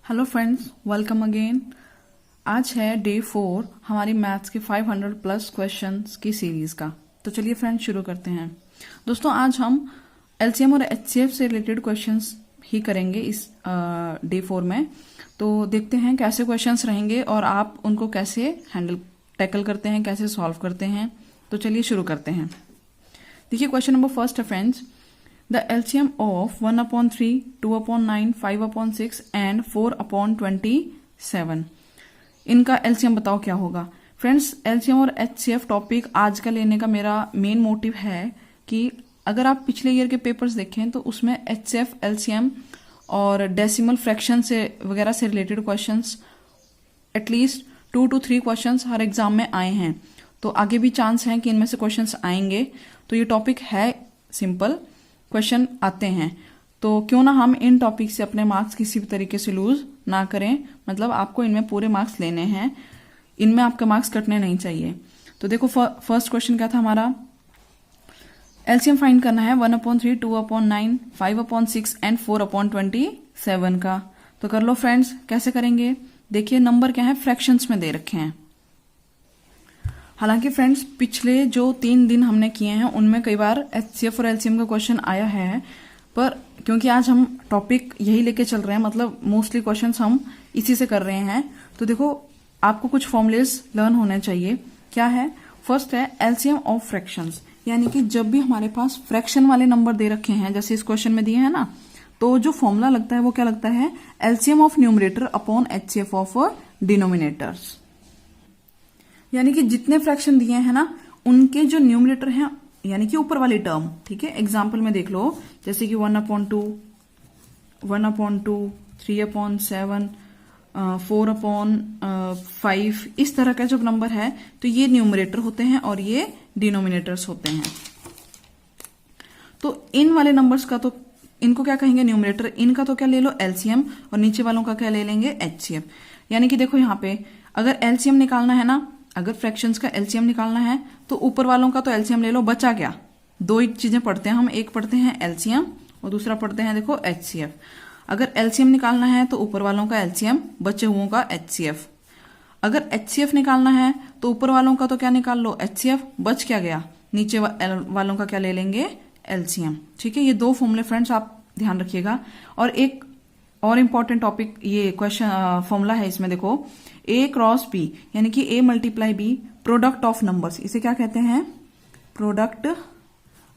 Hello friends, welcome again. आज है day 4 हमारी मैथ्स के 500 प्लस क्वेश्चंस की सीरीज का। तो चलिए फ्रेंड्स शुरू करते हैं। दोस्तों आज हम एलसीएम और एचसीएफ से रिलेटेड क्वेश्चंस ही करेंगे इस डे 4 में। तो देखते हैं कैसे क्वेश्चंस रहेंगे और आप उनको कैसे टैकल करते हैं, कैसे सॉल्व करते हैं। तो चलिए शुरू करते हैं। देखिए क्वेश्चन नंबर फर्स्ट है friends, The LCM of 1/3, 2/9, 5/6 and 4/27। इनका LCM बताओ क्या होगा। फ्रेंड्स LCM और HCF टॉपिक आज का लेने का मेरा मेन मोटिव है कि अगर आप पिछले ईयर के पेपर्स देखें तो उसमें HCF, LCM और डेसिमल फ्रैक्शन से वगैरह से related questions at least 2 to 3 questions her exam में आए हैं। तो आगे भी चांस है कि इनमें से क्वेश्चंस आएंगे। तो ये टॉपिक है सिंपल, क्वेश्चन आते हैं, तो क्यों ना हम इन टॉपिक से अपने मार्क्स किसी भी तरीके से लूज ना करें। मतलब आपको इनमें पूरे मार्क्स लेने हैं, इनमें आपके मार्क्स कटने नहीं चाहिए। तो देखो फर्स्ट क्वेश्चन क्या था हमारा, एलसीएम फाइंड करना है 1/3, 2/9, 5/6 एंड 4/27 का। तो कर लो फ्रेंड्स, कैसे करेंगे। देखिए नंबर क्या है, फ्रैक्शंस में दे रखे हैं। हालांकि फ्रेंड्स पिछले जो 3 दिन हमने किए हैं उनमें कई बार एचसीएफ और एलसीएम का क्वेश्चन आया है, पर क्योंकि आज हम टॉपिक यही लेके चल रहे हैं, मतलब मोस्टली क्वेश्चंस हम इसी से कर रहे हैं। तो देखो आपको कुछ फॉर्मुलेज लर्न होने चाहिए। क्या है, फर्स्ट है एलसीएम ऑफ फ्रैक्शंस, यानी कि जब भी हमारे पास फ्रैक्शन वाले नंबर दे रखे हैं जैसे इस क्वेश्चन में दिए हैं ना, तो जो फॉर्मूला लगता है वो क्या लगता है, LCM of numerator upon HCF of denominators. यानी कि जितने फ्रैक्शन दिए हैं ना उनके जो न्यूमरेटर हैं, यानी कि ऊपर वाली टर्म, ठीक है। एग्जाम्पल में देख लो जैसे कि 1/2, 1/2, 3/7, 4/5, इस तरह का जब नंबर है तो ये न्यूमरेटर होते हैं और ये डिनोमिनेटर्स होते हैं। तो इन वाले नंबर्स का तो इनको क्या कहेंगे, न्यूमरेटर। इनका तो क्या ले लो, एलसीएम, और नीचे वालों का क्या ले लेंगे, एचसीएफ। यानी कि देखो यहाँ पे अगर एलसीएम निकालना है ना, अगर फ्रैक्शंस का एलसीएम निकालना है तो ऊपर वालों का तो एलसीएम ले लो, बचा क्या, दो ही चीजें पढ़ते हैं हम, एक पढ़ते हैं एलसीएम और दूसरा पढ़ते हैं देखो एचसीएफ। अगर एलसीएम निकालना है तो ऊपर वालों का एलसीएम, बचे हुओं का एचसीएफ। अगर एचसीएफ निकालना है तो ऊपर वालों का तो क्या निकाल लो, एचसीएफ, बच क्या गया, नीचे वालों का क्या ले लेंगे, एलसीएम। ठीक है, ये दो फॉर्मूले फ्रेंड्स आप ध्यान रखिएगा। और एक और इम्पॉर्टेंट टॉपिक ये क्वेश्चन फॉर्मूला है, इसमें देखो ए क्रॉस बी, यानी कि A multiply B, product of numbers, इसे क्या कहते हैं, प्रोडक्ट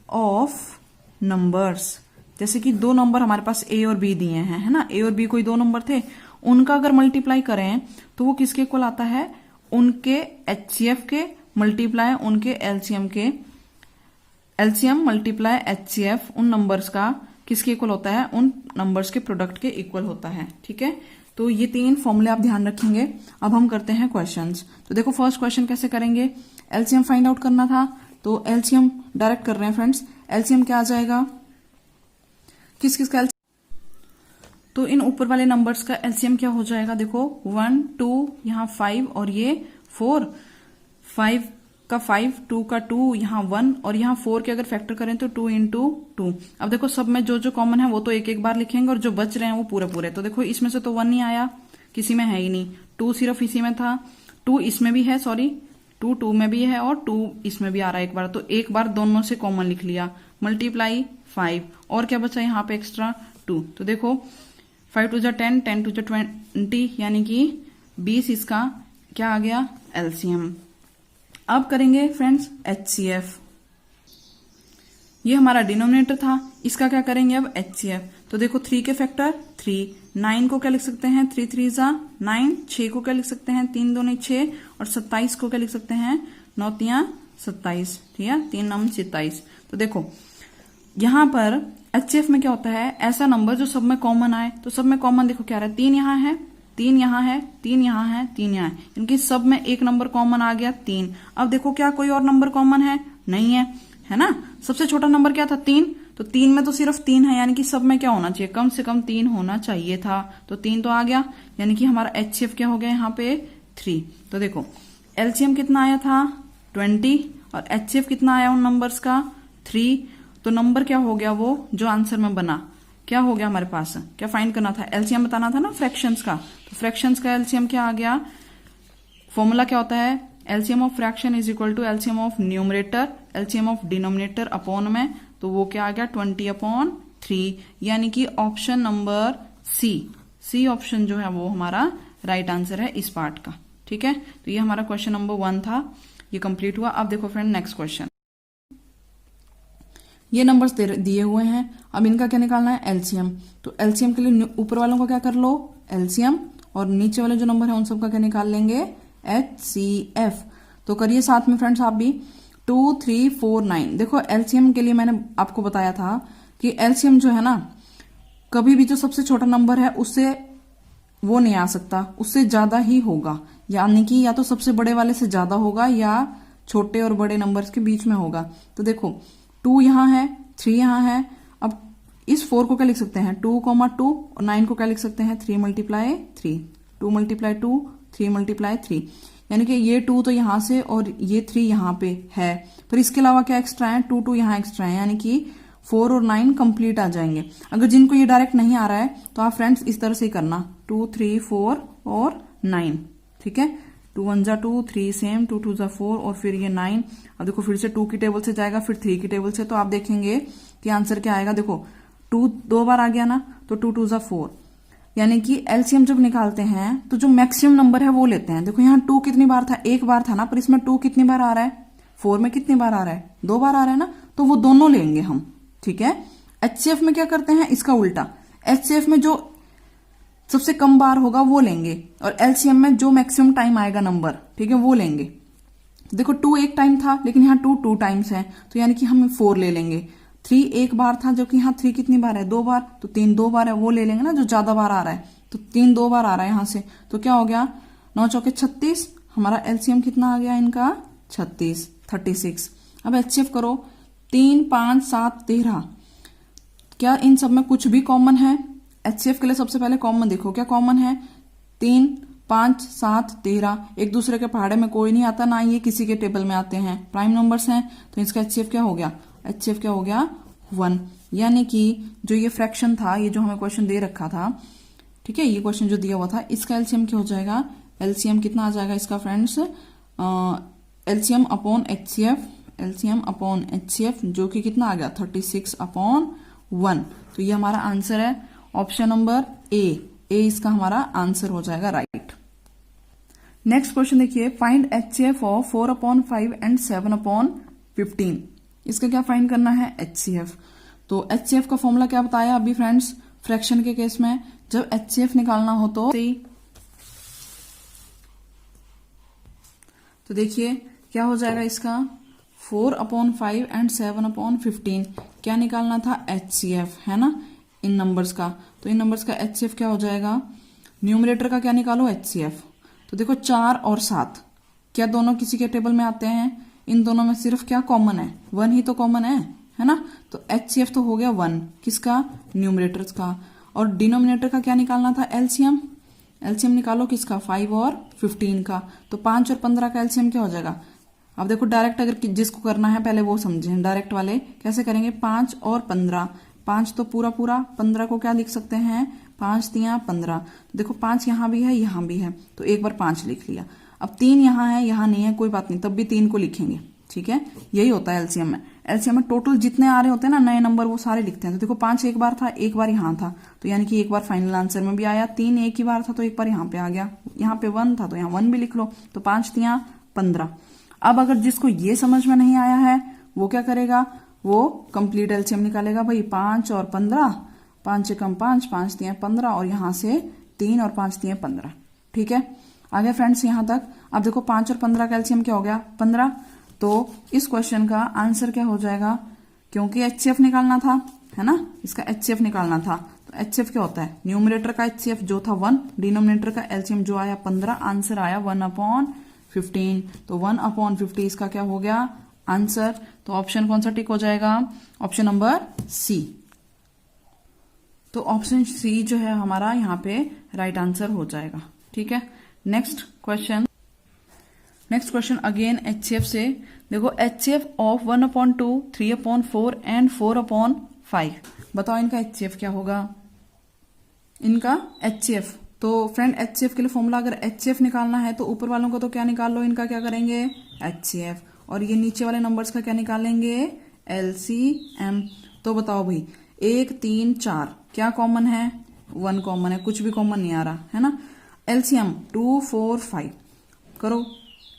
ऑफ नंबर्स। जैसे कि दो नंबर हमारे पास ए और बी दिए हैं, है ना, ए और बी कोई दो नंबर थे, उनका अगर मल्टीप्लाई करें तो वो किसके इक्वल आता है, उनके एचसीएफ के मल्टीप्लाई उनके एलसीएम के, एलसीएम मल्टीप्लाई एचसीएफ उन नंबर्स का किसके इक्वल होता है, उन नंबर्स के प्रोडक्ट के इक्वल होता है। ठीक है, तो ये 3 फॉर्मूले आप ध्यान रखेंगे। अब हम करते हैं क्वेश्चंस। तो देखो फर्स्ट क्वेश्चन कैसे करेंगे, एलसीएम फाइंड आउट करना था तो एलसीएम डायरेक्ट कर रहे हैं फ्रेंड्स। एलसीएम क्या आ जाएगा, किस किस का एलसीएम, तो इन ऊपर वाले नंबर्स का एलसीएम क्या हो जाएगा, देखो 1, 2, यहाँ 5 और ये 4, 5 का 5, 2 का 2, यहाँ 1 और यहाँ 4 के अगर फैक्टर करें तो 2 × 2। अब देखो सब में जो जो कॉमन है वो तो एक एक बार लिखेंगे और जो बच रहे हैं वो पूरे पूरे। तो देखो इसमें से तो 1 नहीं आया, किसी में है ही नहीं, 2 सिर्फ इसी में था, 2 इसमें भी है, सॉरी 2 में भी है और 2 इसमें भी आ रहा है एक बार, तो एक बार दोनों से कॉमन लिख लिया, मल्टीप्लाई 5 और क्या बचा यहाँ पे एक्स्ट्रा 2। तो देखो 5 2 10, 10 2 20, यानी कि 20 इसका क्या आ गया, एलसीएम। अब करेंगे फ्रेंड्स एचसीएफ, ये हमारा डिनोमिनेटर था, इसका क्या करेंगे अब एचसीएफ। तो देखो 3 के फैक्टर 3, 9 को क्या लिख सकते हैं, 3 3 9, 6 को क्या लिख सकते हैं, 3 2 6 और 27 को क्या लिख सकते हैं, 9 3 27, ठीक है, 3 9 27। तो देखो यहां पर एचसीएफ में क्या होता है, ऐसा नंबर जो सब में कॉमन आए। तो सब में कॉमन देखो क्या रहा है, 3 यहाँ है, 3 यहाँ है, 3 यहाँ है, 3 यहाँ है, इनकी सब में एक नंबर कॉमन आ गया 3। अब देखो क्या कोई और नंबर कॉमन है, नहीं है, है ना। सबसे छोटा नंबर क्या था, 3, तो 3 में तो सिर्फ 3 है, यानी कि सब में क्या होना चाहिए, कम से कम 3 होना चाहिए था, तो 3 तो आ गया, यानी कि हमारा एचसीएफ क्या हो गया यहाँ पे 3। तो देखो एलसीएम कितना आया था 20 और एचसीएफ कितना आया उन नंबर्स का 3। तो नंबर क्या हो गया वो जो आंसर में बना, क्या हो गया हमारे पास, क्या फाइंड करना था, एलसीएम बताना था ना फ्रैक्शंस का। तो फ्रैक्शंस का एलसीएम क्या आ गया, फॉर्मूला क्या होता है, LCM of fraction is equal to LCM of numerator LCM of denominator upon में, तो वो क्या आ गया 20/3, यानी कि ऑप्शन नंबर सी ऑप्शन जो है वो हमारा राइट आंसर है इस पार्ट का। ठीक है, तो ये हमारा क्वेश्चन नंबर 1 था, ये कंप्लीट हुआ। अब देखो फ्रेंड नेक्स्ट क्वेश्चन, ये नंबर्स दिए हुए हैं, अब इनका क्या निकालना है, एलसीएम। तो एलसीएम के लिए ऊपर वालों का क्या कर लो एलसीएम, और नीचे वाले जो नंबर है उन सबका क्या निकाल लेंगे HCF। तो करिए साथ में फ्रेंड्स आप भी। 2, 3, 4, 9। देखो एलसीएम के लिए मैंने आपको बताया था कि एलसीएम जो है ना, कभी भी जो सबसे छोटा नंबर है उससे वो नहीं आ सकता, उससे ज्यादा ही होगा, यानी कि या तो सबसे बड़े वाले से ज्यादा होगा या छोटे और बड़े नंबर्स के बीच में होगा। तो देखो 2 यहाँ है, 3 यहाँ है, अब इस 4 को क्या लिख सकते हैं 2,2, और 9 को क्या लिख सकते हैं 3 × 3, 2 × 2, 3 × 3, यानी कि ये 2 तो यहां से और ये 3 यहाँ पे है, पर इसके अलावा क्या एक्स्ट्रा है 2 यहाँ एक्स्ट्रा है, यानी कि 4 और 9 कंप्लीट आ जाएंगे। अगर जिनको ये डायरेक्ट नहीं आ रहा है तो आप फ्रेंड्स इस तरह से ही करना 2, 3, 4 और 9। ठीक है, 2 1 जा 2, 3 सेम, 2 2 जा 4 और फिर ये 9। अब देखो फिर से 2 की टेबल से जाएगा, फिर 3 की टेबल से, तो आप देखेंगे कि आंसर क्या आएगा। देखो 2 2 बार आ गया ना, तो 2 2 जा 4, यानी कि एलसीएम जब निकालते हैं तो जो मैक्सिमम नंबर है वो लेते हैं। देखो यहाँ 2 कितनी बार था, एक बार था ना, पर इसमें 2 कितनी बार आ रहा है, 4 में कितनी बार आ रहा है, 2 बार आ रहा है ना, तो वो दोनों लेंगे हम। ठीक है, एचसीएफ में क्या करते हैं, इसका उल्टा, एचसीएफ में जो सबसे कम बार होगा वो लेंगे, और एलसीएम में जो मैक्सिमम टाइम आएगा नंबर, ठीक है, वो लेंगे। देखो 2 एक टाइम था, लेकिन यहाँ 2 टाइम्स है, तो यानी कि हम 4 ले लेंगे। 3 एक बार था, जबकि यहाँ 3 कितनी बार है, 2 बार, तो 3 2 बार है, वो ले लेंगे ना जो ज्यादा बार आ रहा है। तो 3 2 बार आ रहा है यहाँ से, तो क्या हो गया 9 चौके 36, हमारा एलसीएम कितना आ गया इनका 36। अब एचसीएफ करो, 3 5 7 13, क्या इन सब में कुछ भी कॉमन है। एचसीएफ के लिए सबसे पहले कॉमन देखो, क्या कॉमन है, 3 5 7 13, एक दूसरे के पहाड़े में कोई नहीं आता, ना ये किसी के टेबल में आते हैं, प्राइम नंबर्स हैं, तो इसका एचसीएफ क्या हो गया, एचसीएफ क्या हो गया 1। यानी कि जो ये फ्रैक्शन था, ये जो हमें क्वेश्चन दे रखा था, ठीक है, ये क्वेश्चन जो दिया हुआ था, इसका एलसीएम क्या हो जाएगा, एलसीएम कितना आ जाएगा इसका friends, LCM upon HCF, LCM upon HCF जो कि कितना आ गया 36/1। तो ये हमारा आंसर है ऑप्शन नंबर ए इसका हमारा आंसर हो जाएगा राइट। नेक्स्ट क्वेश्चन देखिए, फाइंड एचसीएफ ऑफ 4/5 एंड 7/15। इसका क्या फाइंड करना है, एचसीएफ। तो एचसीएफ का फॉर्मूला क्या बताया अभी फ्रेंड्स, फ्रैक्शन के केस में जब एचसीएफ निकालना हो तो देखिए क्या हो जाएगा इसका 4/5 एंड 7/15, क्या निकालना था एचसीएफ, है ना, इन नंबर्स का। तो इन नंबर्स का एचसीएफ क्या हो जाएगा, न्यूमरेटर का क्या निकालो एचसीएफ। तो देखो 4 और 7 क्या दोनों किसी के टेबल में आते हैं, इन दोनों में सिर्फ क्या कॉमन है, 1 ही तो कॉमन है ना। तो एचसीएफ तो हो गया 1 किसका, न्यूमरेटर्स का। और डिनोमिनेटर का क्या निकालना था, एलसीएम। एलसीएम निकालो किसका, 5 और 15 का। तो 5 और 15 का एलसीएम क्या हो जाएगा। अब देखो डायरेक्ट अगर जिसको करना है पहले वो समझें, डायरेक्ट वाले कैसे करेंगे, 5 और 15, 5 तो पूरा 15 को क्या लिख सकते हैं 5 3 15। तो देखो 5 यहाँ भी है यहाँ भी है, तो एक बार 5 लिख लिया। अब 3 यहाँ है यहाँ नहीं है, कोई बात नहीं, तब भी 3 को लिखेंगे। ठीक है, यही होता है एलसीएम में। एलसीएम में टोटल जितने आ रहे होते हैं ना नए नंबर, वो सारे लिखते हैं। तो देखो 5 एक बार था, एक बार यहाँ था, तो यानी कि एक बार फाइनल आंसर में भी आया। 3 एक ही बार था, तो एक बार यहाँ पे आ गया। यहाँ पे 1 था तो यहाँ 1 भी लिख लो। तो 5 3 15। अब अगर जिसको ये समझ में नहीं आया है वो क्या करेगा, वो कंप्लीट एलसीएम निकालेगा। भाई 5 और 15, 5 कम 5, 5 3 15, और यहाँ से 3 और 5 3 15। ठीक है, आगे फ्रेंड्स यहाँ तक। अब देखो 5 और 15 का एलसीएम क्या हो गया 15। तो इस क्वेश्चन का आंसर क्या हो जाएगा, क्योंकि एचसीएफ निकालना था, है ना, इसका एचसीएफ निकालना था। तो एचसीएफ क्या होता है, न्यूमरेटर का एचसीएफ जो था 1, डिनोमिनेटर का एलसीएम जो आया 15, आंसर आया 1/15। तो 1/50 इसका क्या हो गया आंसर। तो ऑप्शन कौन सा टिक हो जाएगा, ऑप्शन नंबर सी। तो ऑप्शन सी जो है हमारा यहाँ पे राइट आंसर हो जाएगा। ठीक है, नेक्स्ट क्वेश्चन अगेन एचसीएफ से। देखो एचसीएफ ऑफ 1/2, 3/4 एंड 4/5। बताओ इनका HCF क्या होगा, इनका HCF। तो फ्रेंड HCF के लिए फॉर्मूला अगर HCF निकालना है तो ऊपर वालों का तो क्या निकाल लो, इनका क्या करेंगे HCF, और ये नीचे वाले नंबर्स का क्या निकालेंगे LCM। तो बताओ भाई 1 3 4 क्या कॉमन है, 1 कॉमन है, कुछ भी कॉमन नहीं आ रहा है ना। LCM 2 4 5 करो,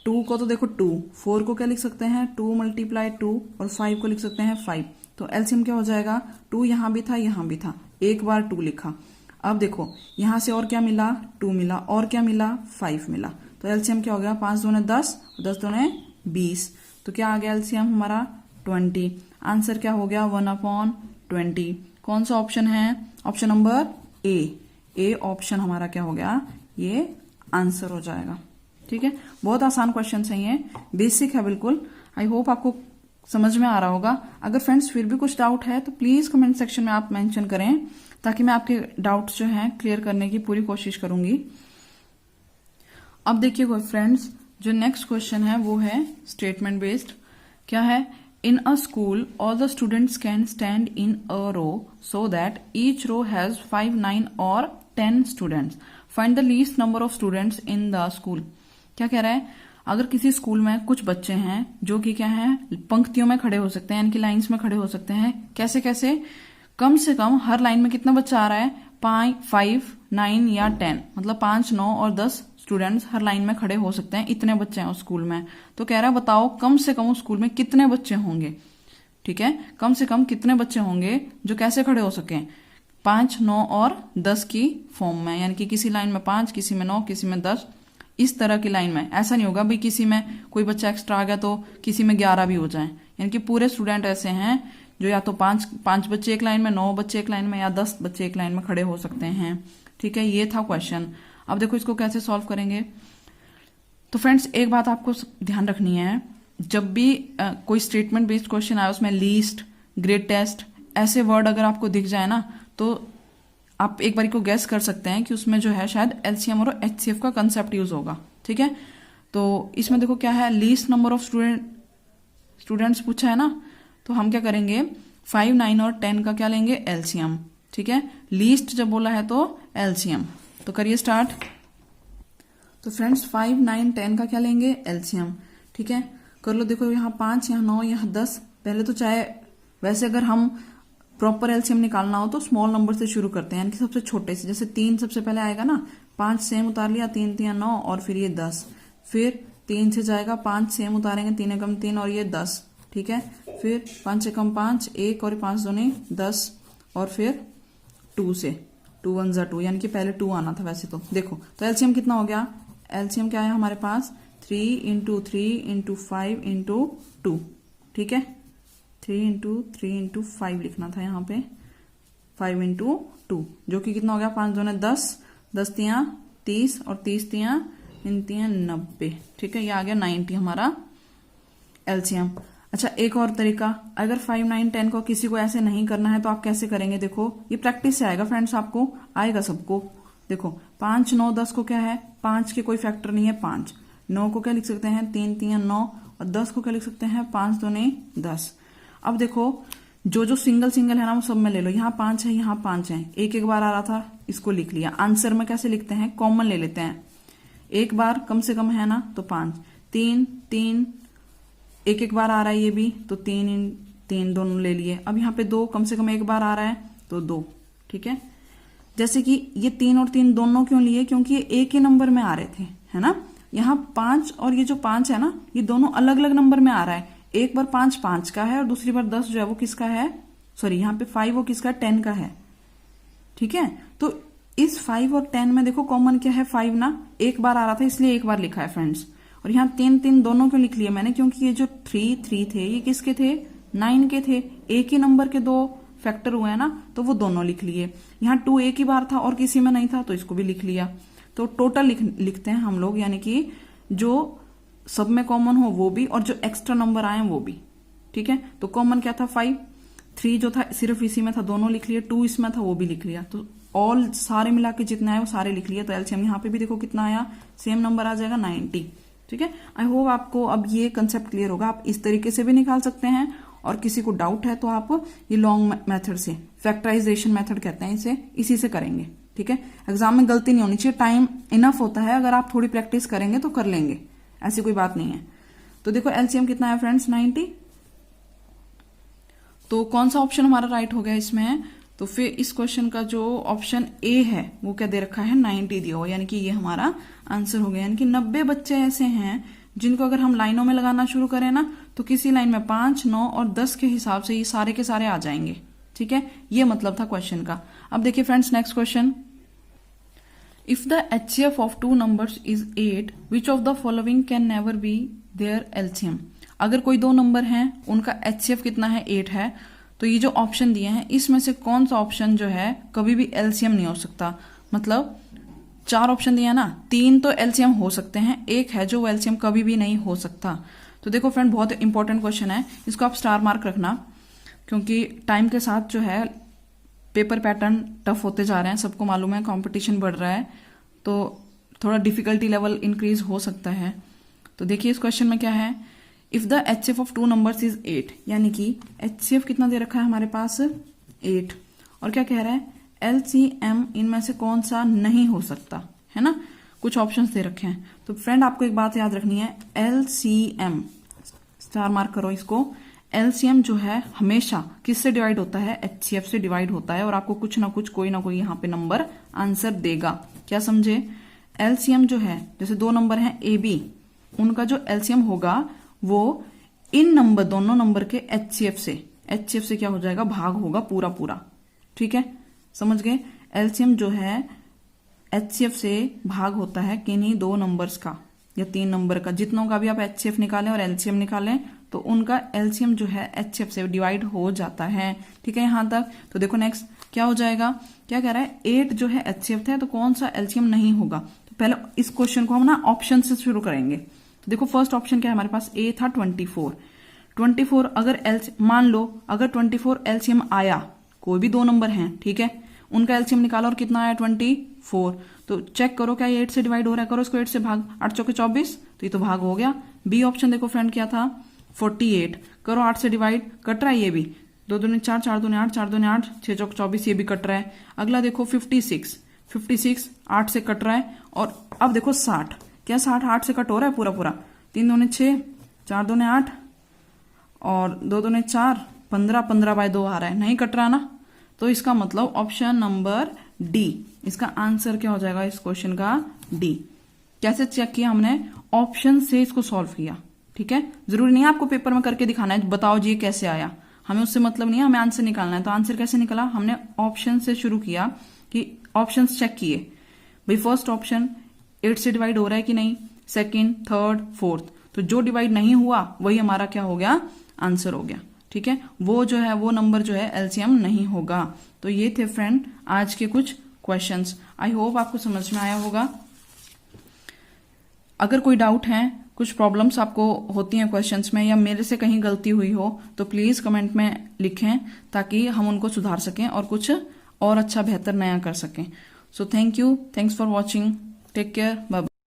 2 को तो देखो 2, 4 को क्या लिख सकते हैं 2 × 2 और 5 को लिख सकते हैं 5। तो LCM क्या हो जाएगा, 2 यहां भी था यहां भी था, एक बार 2 लिखा। अब देखो यहां से और क्या मिला 2 मिला, और क्या मिला 5 मिला। तो LCM क्या हो गया 5 दूने 10, 10 दूने 20। तो क्या आ गया LCM हमारा 20। आंसर क्या हो गया 1/20। कौन सा ऑप्शन है, ऑप्शन नंबर ए ऑप्शन हमारा क्या हो गया, ये आंसर हो जाएगा। ठीक है, बहुत आसान क्वेश्चन है, ये बेसिक है बिल्कुल। आई होप आपको समझ में आ रहा होगा। अगर फ्रेंड्स फिर भी कुछ डाउट है तो प्लीज कमेंट सेक्शन में आप मेंशन करें, ताकि मैं आपके डाउट्स जो हैं क्लियर करने की पूरी कोशिश करूंगी। अब देखिए फ्रेंड्स, जो नेक्स्ट क्वेश्चन है वो है स्टेटमेंट बेस्ड। क्या है, in a school all the students can stand in a row so that each row has 5 9 और 10 students, find the least number of students in the school. क्या कह रहा है, अगर किसी स्कूल में कुछ बच्चे हैं जो कि क्या है पंक्तियों में खड़े हो सकते हैं, यानी कि लाइन्स में खड़े हो सकते हैं, कैसे कैसे, कम से कम हर लाइन में कितना बच्चा आ रहा है 5 9 या 10, मतलब 5 9 और 10 स्टूडेंट्स हर लाइन में खड़े हो सकते हैं, इतने बच्चे हैं उस स्कूल में। तो कह रहा है बताओ कम से कम उस स्कूल में कितने बच्चे होंगे। ठीक है, कम से कम कितने बच्चे होंगे जो कैसे खड़े हो सके 5 9 और 10 की फॉर्म में, यानी कि किसी लाइन में 5, किसी में 9, किसी में 10, इस तरह की लाइन में। ऐसा नहीं होगा भाई किसी में कोई बच्चा एक्स्ट्रा आ गया तो किसी में 11 भी हो जाए, यानी कि पूरे स्टूडेंट ऐसे हैं जो या तो 5 बच्चे एक लाइन में, 9 बच्चे एक लाइन में, या 10 बच्चे एक लाइन में खड़े हो सकते हैं। ठीक है, ये था क्वेश्चन। अब देखो इसको कैसे सॉल्व करेंगे। तो फ्रेंड्स एक बात आपको ध्यान रखनी है, जब भी कोई स्टेटमेंट बेस्ड क्वेश्चन आए उसमें लीस्ट, ग्रेटेस्ट ऐसे वर्ड अगर आपको दिख जाए ना, तो आप एक बारी को गैस कर सकते हैं कि उसमें जो है शायद LCM और HCF का कंसेप्ट यूज होगा। ठीक है, तो इसमें देखो क्या है, लीस्ट नंबर ऑफ स्टूडेंट्स पूछा है ना, तो हम क्या करेंगे 5 9 और 10 का क्या लेंगे LCM। ठीक है, लीस्ट जब बोला है तो LCM। तो करिए स्टार्ट। तो फ्रेंड्स 5 9 10 का क्या लेंगे LCM। ठीक है, कर लो। देखो यहाँ 5, यहाँ 9, यहाँ 10। पहले तो चाहे वैसे अगर हम प्रॉपर LCM निकालना हो तो स्मॉल नंबर से शुरू करते हैं, यानी कि सबसे छोटे से। जैसे 3 सबसे पहले आएगा ना, 5 सेम उतार लिया, 3 3 9 और फिर ये 10। फिर 3 से जाएगा, 5 सेम उतारेंगे, 3 एकम 3 और ये 10। ठीक है, फिर 5 एकम 5 1 और 5 दूनी 10, और फिर 2 से 2 1 जा 2, यानी कि पहले 2 आना था वैसे तो। देखो तो LCM कितना हो गया, LCM क्या है हमारे पास 3 × 3 × 5 × 2। ठीक है, 3 × 3 × 5 लिखना था यहाँ पे, 5 × 2, जो कि कितना हो गया 5 दूने 10, 10 तियां 30 और 30 तियां 90। ठीक है, ये आ गया 90 हमारा LCM। अच्छा, एक और तरीका, अगर 5 9 10 को किसी को ऐसे नहीं करना है तो आप कैसे करेंगे। देखो ये प्रैक्टिस से आएगा फ्रेंड्स, आपको आएगा सबको। देखो 5 9 10 को क्या है, 5 के कोई फैक्टर नहीं है 5, 9 को क्या लिख सकते हैं 3 3 9, और 10 को क्या लिख सकते हैं 5 दूने 10। अब देखो जो सिंगल सिंगल है ना वो सब में ले लो, यहाँ 5 है, यहाँ 5 है, एक बार आ रहा था इसको लिख लिया। आंसर में कैसे लिखते हैं, कॉमन ले लेते हैं, एक बार कम से कम है ना तो 5, 3 3 एक बार आ रहा है ये भी, तो 3 3 दोनों ले लिए। अब यहाँ पे 2 कम से कम एक बार आ रहा है तो 2। ठीक है, जैसे कि ये 3 और 3 दोनों क्यों लिए, क्योंकि ये एक ही नंबर में आ रहे थे, है ना। यहाँ 5 और ये जो 5 है ना, ये दोनों अलग अलग नंबर में आ रहा है। एक बार 5 5 का है और दूसरी बार 10 जो है वो किसका है, सॉरी यहाँ पे 5 वो किसका 10 का है। ठीक है, तो इस 5 और 10 में देखो कॉमन क्या है 5 ना, एक बार आ रहा था इसलिए एक बार लिखा है फ्रेंड्स। और यहाँ 3 3 दोनों क्यों लिख लिए मैंने, क्योंकि ये जो 3 3 थे ये किसके थे 9 के थे, एक ही नंबर के 2 फैक्टर हुए हैं ना, तो वो दोनों लिख लिए। यहाँ 2 एक ही बार था और किसी में नहीं था तो इसको भी लिख लिया। तो टोटल लिखते हैं हम लोग, यानी कि जो सब में कॉमन हो वो भी और जो एक्स्ट्रा नंबर आए वो भी। ठीक है, तो कॉमन क्या था 5, 3 जो था सिर्फ इसी में था दोनों लिख लिए, 2 इसमें था वो भी लिख लिया। तो ऑल सारे मिला के जितने आए वो सारे लिख लिए। तो LCM यहाँ पे भी देखो कितना आया, सेम नंबर आ जाएगा 90। ठीक है, आई होप आपको अब ये कंसेप्ट क्लियर होगा। आप इस तरीके से भी निकाल सकते हैं और किसी को डाउट है तो आप ये लॉन्ग मेथड से, फैक्टराइजेशन मेथड कहते हैं इसे, इसी से करेंगे। ठीक है, एग्जाम में गलती नहीं होनी चाहिए, टाइम इनफ होता है, अगर आप थोड़ी प्रैक्टिस करेंगे तो कर लेंगे, ऐसी कोई बात नहीं है। तो देखो एलसीएम कितना है फ्रेंड्स, 90। तो कौन सा ऑप्शन हमारा राइट हो गया इसमें, तो फिर इस क्वेश्चन का जो ऑप्शन ए है वो क्या दे रखा है, 90 दिया हो, यानी कि ये हमारा आंसर हो गया। यानी कि 90 बच्चे ऐसे हैं जिनको अगर हम लाइनों में लगाना शुरू करें ना तो किसी लाइन में 5, 9 और 10 के हिसाब से ये सारे के सारे आ जाएंगे। ठीक है, ये मतलब था क्वेश्चन का। अब देखिए friends next question, if the HCF of 2 numbers is 8, which of the following can never be there LCM। अगर कोई 2 नंबर हैं उनका HCF कितना है, 8 है, तो ये जो ऑप्शन दिए हैं इसमें से कौन सा ऑप्शन जो है कभी भी LCM नहीं हो सकता। मतलब 4 ऑप्शन दिया ना, 3 तो LCM हो सकते हैं, एक है जो LCM कभी भी नहीं हो सकता। तो देखो फ्रेंड बहुत इंपॉर्टेंट क्वेश्चन है, इसको आप स्टार मार्क रखना, क्योंकि टाइम के साथ जो है पेपर पैटर्न टफ होते जा रहे हैं, सबको मालूम है, कंपटीशन बढ़ रहा है, तो थोड़ा डिफिकल्टी लेवल इंक्रीज हो सकता है। तो देखिए इस क्वेश्चन में क्या है, if the HCF of 2 numbers is 8, यानी कि HCF कितना दे रखा है हमारे पास, 8, और क्या कह रहा है, LCM इनमें से कौन सा नहीं हो सकता, है ना, कुछ ऑप्शंस दे रखे हैं। तो फ्रेंड आपको एक बात याद रखनी है, LCM स्टार मार्क करो इसको, LCM जो है हमेशा किससे डिवाइड होता है, HCF से डिवाइड होता है, और आपको कुछ ना कुछ कोई ना कोई यहाँ पे नंबर आंसर देगा। क्या समझे, LCM जो है, जैसे 2 नंबर हैं AB, उनका जो LCM होगा वो इन नंबर, दोनों नंबर के HCF से क्या हो जाएगा, भाग होगा पूरा पूरा। ठीक है, समझ गए, LCM जो है HCF से भाग होता है किन्हीं 2 नंबर्स का या 3 नंबर का, जितनों का भी आप HCF निकालें और LCM निकालें तो उनका LCM जो है HCF से डिवाइड हो जाता है। ठीक है यहां तक। तो देखो नेक्स्ट क्या हो जाएगा, क्या कह रहा है, 8 जो है HCF है, तो कौन सा LCM नहीं होगा। तो पहले इस क्वेश्चन को हम ना ऑप्शन से शुरू करेंगे। तो देखो फर्स्ट ऑप्शन क्या है हमारे पास, ए था 24 अगर मान लो अगर 24 LCM आया, कोई भी 2 नंबर हैं, ठीक है, उनका LCM निकालो और कितना आया, 24। तो चेक करो क्या ये 8 से डिवाइड हो रहा है, करो इसको 8 से भाग, 8 चौके 24, तो ये तो भाग हो गया। बी ऑप्शन देखो फ्रेंड क्या था, 48, करो 8 से डिवाइड, कट रहा है ये भी, 2 दूनी 4, 4 दूनी 8, 4 दूनी 8, 6 चौक 24, ये भी कट रहा है। अगला देखो 56 8 से कट रहा है। और अब देखो 60, क्या 60 8 से कट हो रहा है पूरा पूरा, 3 दूनी 6, 4 दूनी 8 और 2 दूनी 4, 15 बाय 2 आ रहा है, नहीं कट रहा ना। तो इसका मतलब ऑप्शन नंबर डी, इसका आंसर क्या हो जाएगा इस क्वेश्चन का, डी। कैसे चेक किया हमने, ऑप्शन से इसको सॉल्व किया। ठीक है, जरूरी नहीं है आपको पेपर में करके दिखाना है, बताओ जी कैसे आया, हमें उससे मतलब नहीं है, हमें आंसर निकालना है। तो आंसर कैसे निकला, हमने ऑप्शन से शुरू किया कि ऑप्शंस चेक किए, भाई फर्स्ट ऑप्शन 8 से डिवाइड हो रहा है कि नहीं, सेकंड, थर्ड, फोर्थ, तो जो डिवाइड नहीं हुआ वही हमारा क्या हो गया, आंसर हो गया। ठीक है, वो जो है वो नंबर जो है LCM नहीं होगा। तो ये थे फ्रेंड आज के कुछ क्वेश्चंस, आई होप आपको समझ में आया होगा। अगर कोई डाउट है, कुछ प्रॉब्लम्स आपको होती हैं क्वेश्चंस में, या मेरे से कहीं गलती हुई हो, तो प्लीज कमेंट में लिखें ताकि हम उनको सुधार सकें और कुछ और अच्छा बेहतर नया कर सकें। So thank you, thanks for watching, take care, bye bye.